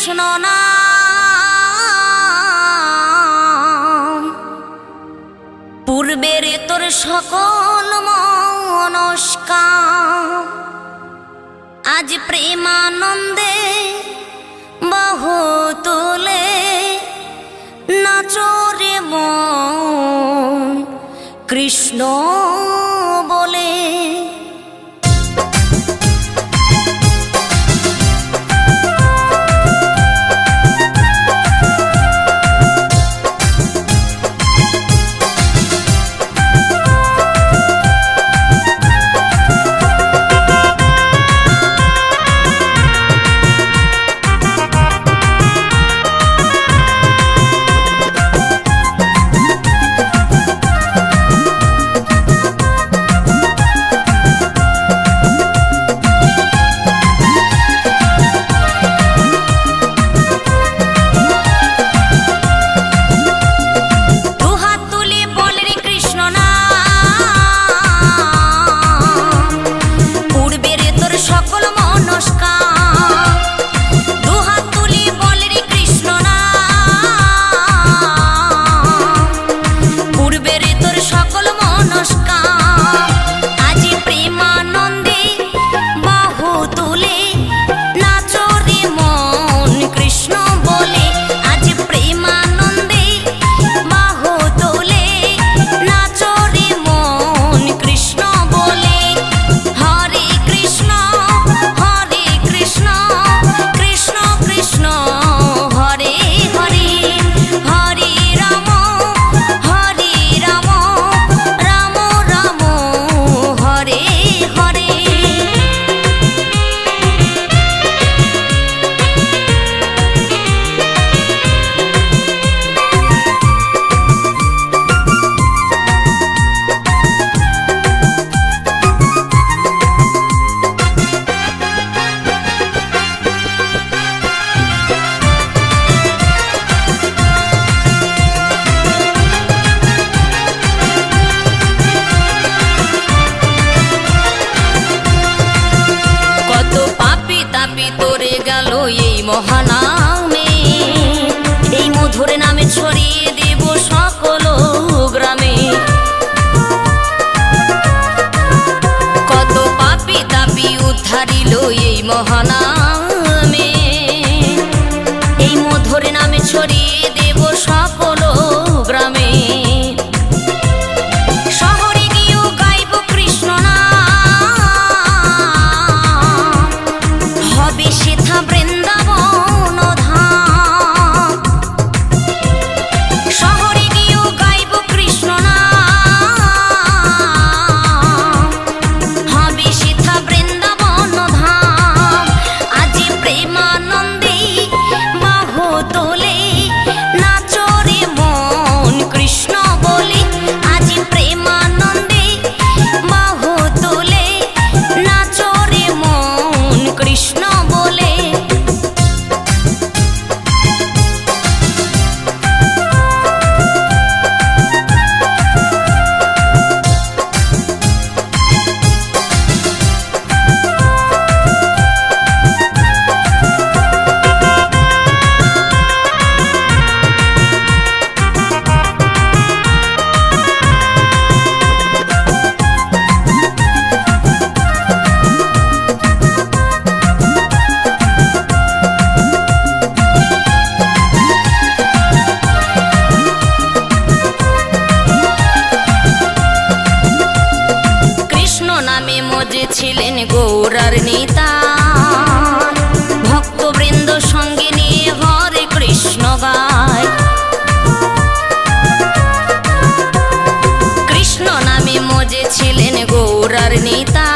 কৃষ্ণ নাম, পূর্বের তোর সকল মনস্কাম, আজ প্রেমানন্দে বাহু তুলে নাচরে মন কৃষ্ণ বলে। মহানামে এই মধুর নামে ছড়িয়ে দেব সকল গ্রামে। কত পাপী তাপী উদ্ধারিল এই মহানামে, এই মধুর নামে ছড়িয়ে দেব সকল গ্রামে। শহরে গিয়েও গাইব কৃষ্ণ নাম, হবে সেথা বৃন্দাবন ধাম। শহরে গিয়েও গাইব কৃষ্ণ নাম, হবে সেথা বৃন্দাবন ধাম। আজ প্রেমানন্দে বাহু তোলে নাচরে মন কৃষ্ণ বলে। আজ প্রেমানন্দে বাহু তোলে নাচরে মন কৃষ্ণ বলে। ছিলেন গৌরার নেতা, ভক্তবৃন্দ সঙ্গে নিয়ে হরে কৃষ্ণ গায়। কৃষ্ণ নামে মজে ছিলেন গৌরার নেতা,